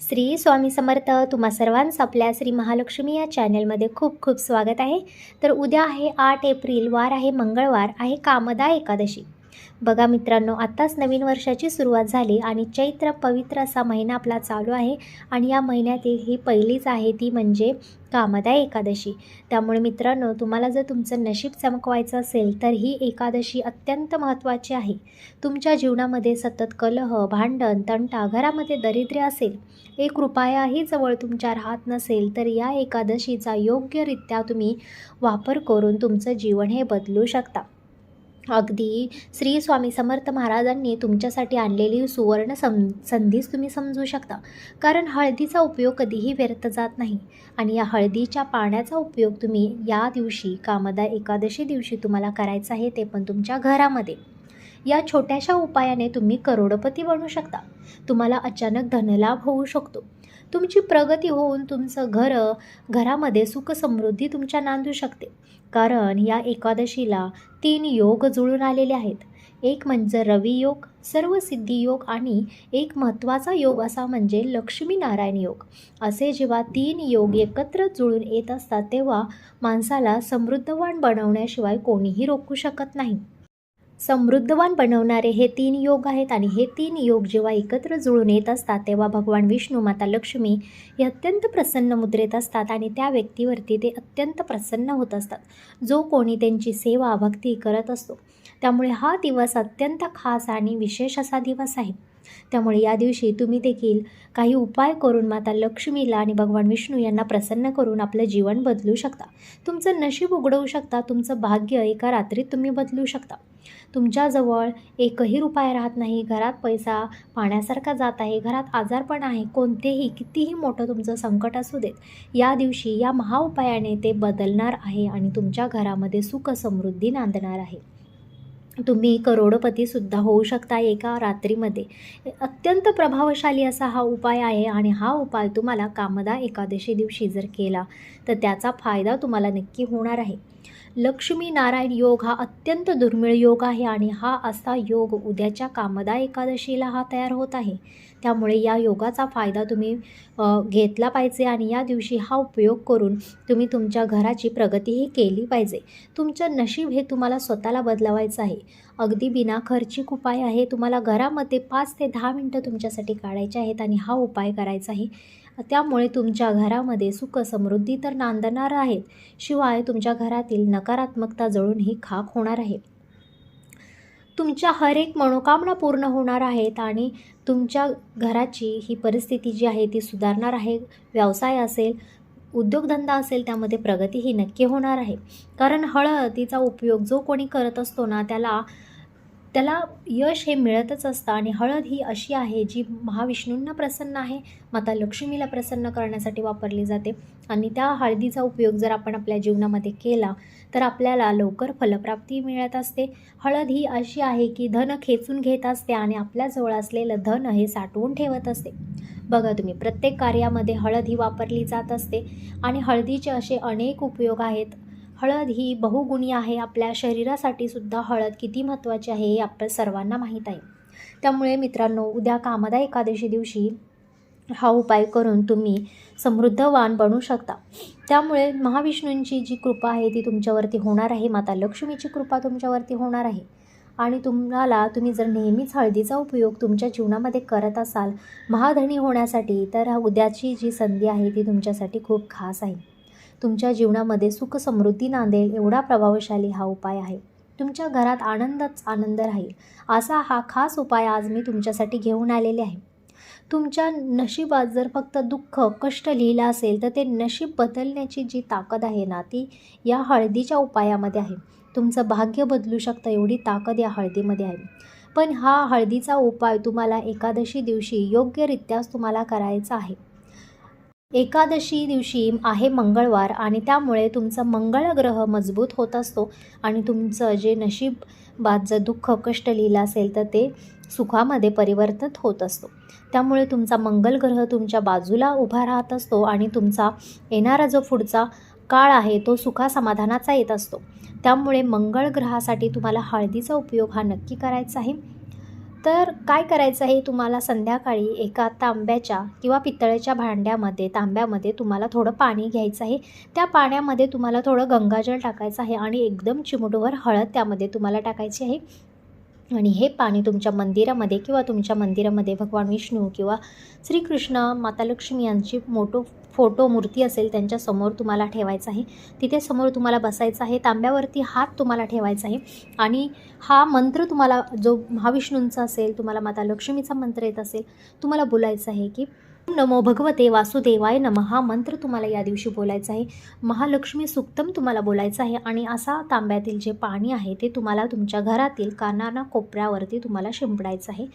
श्री स्वामी समर्थ. तुम्हा सर्वांचं आपल्या श्री महालक्ष्मी या चॅनलमध्ये खूप खूप स्वागत आहे. तर उद्या आहे 8 एप्रिल, वार आहे मंगळवार, आहे कामदा एकादशी. बघा मित्रांनो, आत्ताच नवीन वर्षाची सुरुवात झाली आणि चैत्र पवित्र असा महिना आपला चालू आहे आणि या महिन्यातील ही पहिलीच आहे, ती म्हणजे कामदा एकादशी. त्यामुळे मित्रांनो, तुम्हाला जर तुमचं नशीब चमकवायचं असेल तर ही एकादशी अत्यंत महत्त्वाची आहे. तुमच्या जीवनामध्ये सतत कलह, भांडण, तंटा, घरामध्ये दारिद्र्य असेल, एक रुपयाही जवळ तुमच्या राहत नसेल, तर या एकादशीचा योग्यरित्या तुम्ही वापर करून तुमचं जीवन हे बदलू शकता. अगदी श्री स्वामी समर्थ महाराजांनी तुमच्यासाठी आणलेली सुवर्ण संधीच तुम्ही समजू शकता. कारण हळदीचा उपयोग कधीही व्यर्थ जात नाही आणि या हळदीच्या पाण्याचा उपयोग तुम्ही या दिवशी, कामदा एकादशी दिवशी तुम्हाला करायचं आहे, ते पण तुमच्या घरामध्ये. या छोट्याशा उपायाने तुम्ही करोडपती बनू शकता. तुम्हाला अचानक धनलाभ होऊ शकतो. तुमची प्रगती होऊन तुमचं घरामध्ये सुख समृद्धी तुमच्या नांदू शकते. कारण या एकादशीला 3 योग जुळून आलेले आहेत. एक म्हणजे रवी योग, सर्वसिद्धी योग आणि एक महत्त्वाचा योग असा म्हणजे लक्ष्मीनारायण योग. असे जेव्हा 3 योग एकत्र जुळून येत असतात, तेव्हा माणसाला समृद्धवान बनवण्याशिवाय कोणीही रोखू शकत नाही. समृद्धवान बनवणारे हे 3 योग आहेत आणि हे 3 योग जेव्हा एकत्र जुळून येत असतात, तेव्हा भगवान विष्णू, माता लक्ष्मी हे अत्यंत प्रसन्न मुद्रेत असतात आणि त्या व्यक्तीवरती ते अत्यंत प्रसन्न होत असतात, जो कोणी त्यांची सेवा भक्ती करत असतो. त्यामुळे हा दिवस अत्यंत खास आणि विशेष असा दिवस आहे. त्यामुळे या दिवशी तुम्ही देखील काही उपाय करून माता लक्ष्मीला आणि भगवान विष्णू यांना प्रसन्न करून आपलं जीवन बदलू शकता. तुमचं नशीब उघडवू शकता. तुमचं भाग्य एका रात्रीत तुम्ही बदलू शकता. तुमच्याजवळ एकही रुपया राहत नाही, घरात पैसा पाण्यासारखा जात आहे, घरात आजारपण आहे, कोणतेही कितीही मोठं तुमचं संकट असू देत, या दिवशी या महाउपायाने ते बदलणार आहे आणि तुमच्या घरामध्ये सुख समृद्धी नांदणार आहे. तुम्ही करोडपतीसुद्धा होऊ शकता एका रात्रीमध्ये. अत्यंत प्रभावशाली असा हा उपाय आहे आणि हा उपाय तुम्हाला कामदा एकादशी दिवशी जर केला तर त्याचा फायदा तुम्हाला नक्की होणार आहे. लक्ष्मी नारायण योग हा अत्यंत दुर्मिळ योग आहे आणि हा असा योग उद्याच्या कामदा एकादशीला हा तयार होत आहे. त्यामुळे या योगाचा फायदा तुम्ही घेतला पाहिजे आणि या दिवशी हा उपयोग करून तुम्ही तुमच्या घराची प्रगतीही केली पाहिजे. तुमचं नशीब हे तुम्हाला स्वतःला बदलवायचं आहे. अगदी बिनाखर्चिक उपाय आहे. तुम्हाला घरामध्ये 5 ते 10 मिनटं तुमच्यासाठी काढायचे आहेत आणि हा उपाय करायचा आहे. त्यामुळे तुमच्या घरामध्ये सुख समृद्धी तर नांदणार आहेत, शिवाय तुमच्या घरातील नकारात्मकता जळून ही खाक होणार आहे. तुमच्या हर एक मनोकामना पूर्ण होणार आहेत आणि तुमच्या घराची ही परिस्थिती जी आहे ती सुधारणार आहे. व्यवसाय असेल, उद्योगधंदा असेल, त्यामध्ये प्रगती ही नक्की होणार आहे. कारण हळदीचा उपयोग जो कोणी करत असतो ना, त्याला यश हे मिळतच असतं आणि हळद ही अशी आहे जी महाविष्णूंना प्रसन्न आहे, माता लक्ष्मीला प्रसन्न करण्यासाठी वापरली जाते आणि त्या हळदीचा उपयोग जर आपण आपल्या जीवनामध्ये केला तर आपल्याला लवकर फलप्राप्ती मिळत असते. हळद ही अशी आहे की धन खेचून घेत असते आणि आपल्याजवळ असलेलं धन हे साठवून ठेवत असते. बघा तुम्ही, प्रत्येक कार्यामध्ये हळद ही वापरली जात असते आणि हळदीचे असे अनेक उपयोग आहेत. हळद ही बहुगुणी आहे. आपल्या शरीरासाठी सुद्धा हळद किती महत्त्वाची आहे हे आपल्या सर्वांना माहीत आहे. त्यामुळे मित्रांनो, उद्या कामदा एकादशी दिवशी हा उपाय करून तुम्ही समृद्धवान बनू शकता. त्यामुळे महाविष्णूंची जी कृपा आहे ती तुमच्यावरती होणार आहे, माता लक्ष्मीची कृपा तुमच्यावरती होणार आहे आणि तुम्ही जर नेहमीच हळदीचा उपयोग तुमच्या जीवनामध्ये करत असाल महाधनी होण्यासाठी, तर उद्याची जी संधी आहे ती तुमच्यासाठी खूप खास आहे. तुमच्या जीवनामध्ये सुख समृद्धी नांदेल एवढा प्रभावशाली हा उपाय आहे. तुमच्या घरात आनंदच आनंद राहील असा हा खास उपाय आज मी तुमच्यासाठी घेऊन आलेले आहे. तुमच्या नशिबात जर फक्त दुःख, कष्ट लिहिलं असेल तर ते नशीब बदलण्याची जी ताकद आहे ना, ती या हळदीच्या उपायामध्ये आहे. तुमचं भाग्य बदलू शकतं एवढी ताकद या हळदीमध्ये आहे. पण हा हळदीचा उपाय तुम्हाला एकादशी दिवशी योग्यरित्याच तुम्हाला करायचा आहे. एकादशी दिवशी आहे मंगळवार आणि त्यामुळे तुमचा मंगळ ग्रह मजबूत होत असतो आणि तुमचं जे नशिबात जर दुःख, कष्ट लिहिलं असेल तर ते सुखामध्ये परिवर्तित होत असतो. त्यामुळे तुमचा मंगल ग्रह तुमच्या बाजूला उभा राहत असतो आणि तुमचा येणारा जो पुढचा काळ आहे तो सुखासमाधानाचा येत असतो. त्यामुळे मंगळ ग्रहासाठी तुम्हाला हळदीचा उपयोग हा नक्की करायचा आहे. तर काय करायचं आहे, तुम्हाला संध्याकाळी एका तांब्याच्या किंवा पितळेच्या भांड्यामध्ये तांब्यामध्ये तुम्हाला थोडं पाणी घ्यायचं आहे. त्या पाण्यामध्ये तुम्हाला थोडं गंगाजल टाकायचं आहे आणि एकदम चिमूटभर हळद त्यामध्ये तुम्हाला टाकायची आहे. आणि हे पाणी तुमच्या मंदिरामध्ये किंवा तुमच्या मंदिरामध्ये भगवान विष्णू किंवा श्रीकृष्ण, माता लक्ष्मी यांची फोटो मूर्ती असेल त्यांच्यासमोर तुम्हाला ठेवायचं आहे. तिथे समोर तुम्हाला बसायचं आहे. तांब्यावरती हात तुम्हाला ठेवायचा आहे आणि हा मंत्र तुम्हाला जो महाविष्णूंचा असेल, तुम्हाला माता लक्ष्मीचा मंत्र येत असेल, तुम्हाला बोलायचं आहे की ओम नमो भगवते वासुदेवाय नमः. हा मंत्र तुम्हाला या दिवशी बोलायचा आहे. महालक्ष्मी सुक्तम तुम्हाला बोलायचं आहे आणि असा तांब्यातील जे पाणी आहे ते तुम्हाला तुमच्या घरातील कानाना कोपऱ्यावरती तुम्हाला शिंपडायचं आहे.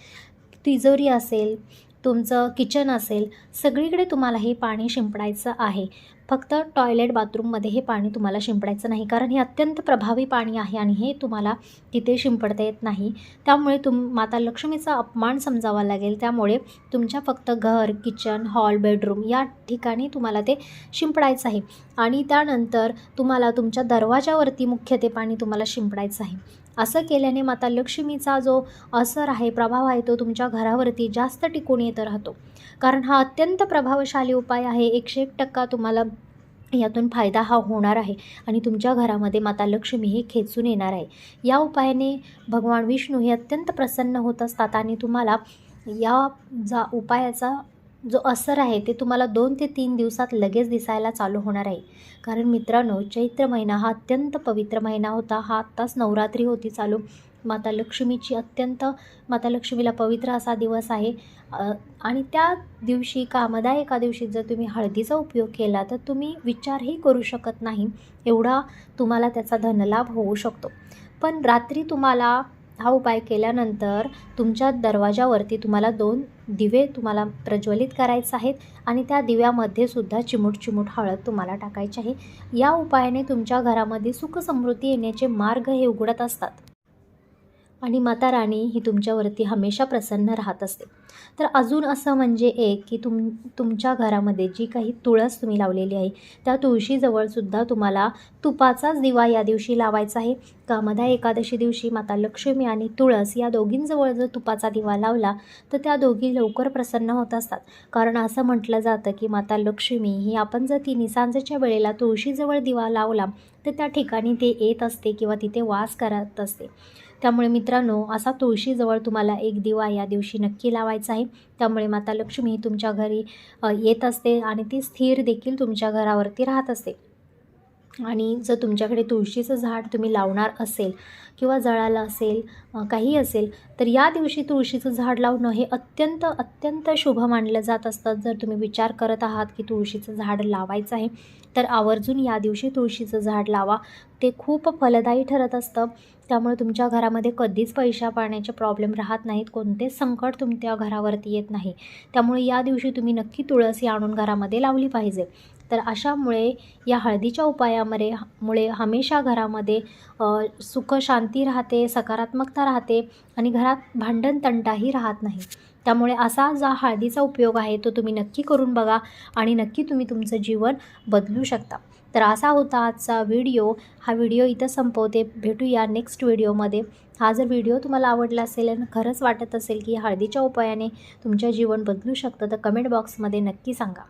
तिजोरी असेल, तुमचं किचन असेल, सगळीकडे तुम्हाला हे पाणी शिंपडायचं आहे. फक्त टॉयलेट बाथरूममध्ये हे पाणी तुम्हाला शिंपडायचं नाही, कारण हे अत्यंत प्रभावी पाणी आहे आणि हे तुम्हाला तिथे शिंपडता येत नाही. त्यामुळे माता लक्ष्मीचा अपमान समजावा लागेल. त्यामुळे तुमच्या फक्त घर, किचन, हॉल, बेडरूम या ठिकाणी तुम्हाला ते शिंपडायचं आहे. आणि त्यानंतर तुम्हाला तुमच्या दरवाजावरती मुख्य ते पाणी तुम्हाला शिंपडायचं आहे. असं केल्याने माता लक्ष्मीचा जो असर आहे, प्रभाव आहे, तो तुमच्या घरावरती जास्त टिकून येत राहतो. कारण हा अत्यंत प्रभावशाली उपाय आहे. 101% तुम्हाला यातून फायदा हा होणार आहे आणि तुमच्या घरामध्ये माता लक्ष्मी हे खेचून येणार आहे. या उपायाने भगवान विष्णू हे अत्यंत प्रसन्न होत असतात आणि तुम्हाला या उपायाचा जो असर आहे ते तुम्हाला 2 ते 3 दिवसात लगेच दिसायला चालू होणार आहे. कारण मित्रांनो, चैत्र महिना हा अत्यंत पवित्र महिना होता. हा आत्ताच नवरात्री होती चालू. माता लक्ष्मीला पवित्र असा दिवस आहे आणि त्या दिवशी कामदा एकादशी जर तुम्ही हळदीचा उपयोग केला तर तुम्ही विचारही करू शकत नाही एवढा तुम्हाला त्याचा धनलाभ होऊ शकतो. पण रात्री तुम्हाला हा उपाय केल्यानंतर तुमच्या दरवाजावरती तुम्हाला 2 दिवे तुम्हाला प्रज्वलित करायचे आहेत आणि त्या दिव्यामध्ये सुद्धा चिमूट हळद तुम्हाला टाकायची आहे. या उपायाने तुमच्या घरामध्ये सुख समृद्धी येण्याचे मार्ग हे उघडत असतात आणि माता राणी ही तुमच्यावरती हमेशा प्रसन्न राहत असते. तर अजून असं म्हणजे एक की तुमच्या घरामध्ये जी काही तुळस तुम्ही लावलेली आहे त्या तुळशीजवळसुद्धा तुम्हाला तुपाचाच दिवा या दिवशी लावायचा आहे. कामदा एकादशी दिवशी माता लक्ष्मी आणि तुळस या दोघींजवळ जर तुपाचा दिवा लावला तर त्या दोघी लवकर प्रसन्न होत असतात. कारण असं म्हटलं जातं की माता लक्ष्मी ही आपण जर ती सांजेच्या वेळेला तुळशीजवळ दिवा लावला तर त्या ठिकाणी ते येत असते किंवा तिथे वास करत असते. त्यामुळे मित्रांनो, असा तुळशीजवळ तुम्हाला एक दिवा या दिवशी नक्की लावायचा आहे. त्यामुळे माता लक्ष्मी तुमच्या घरी येत असते आणि ती स्थिर देखील तुमच्या घरावरती राहत असते. आणि जर तुमच्याकडे तुळशीचं झाड तुम्ही लावणार असेल किंवा जळालं असेल, काही असेल, तर या दिवशी तुळशीचं झाड लावणं हे अत्यंत शुभ मानलं जात असतं. जर तुम्ही विचार करत आहात की तुळशीचं झाड लावायचं आहे तर आवर्जून या दिवशी तुळशीचं झाड लावा. ते खूप फलदायी ठरत असतं. त्यामुळे तुमच्या घरामध्ये कधीच पैसा पाण्याचे प्रॉब्लेम राहत नाहीत, कोणतेच संकट तुमच्या घरावरती येत नाही. त्यामुळे या दिवशी तुम्ही नक्की तुळस आणून घरामध्ये लावली पाहिजे. तर अशामुळे या हळदीच्या उपायामुळे हमेशा घरामध्ये सुख शांती राहते, सकारात्मकता राहते आणि घरात भांडण तंटाही राहत नाही. त्यामुळे असा जो हळदीचा उपयोग आहे तो तुम्ही नक्की करून बघा आणि नक्की तुम्ही तुमचं जीवन बदलू शकता. तर असा होता आजचा व्हिडिओ. हा व्हिडिओ इथं संपवते. भेटूया नेक्स्ट व्हिडिओमध्ये. हा जर व्हिडिओ तुम्हाला आवडला असेल आणि खरंच वाटत असेल की हळदीच्या उपायाने तुमचं जीवन बदलू शकतं तर कमेंट बॉक्समध्ये नक्की सांगा.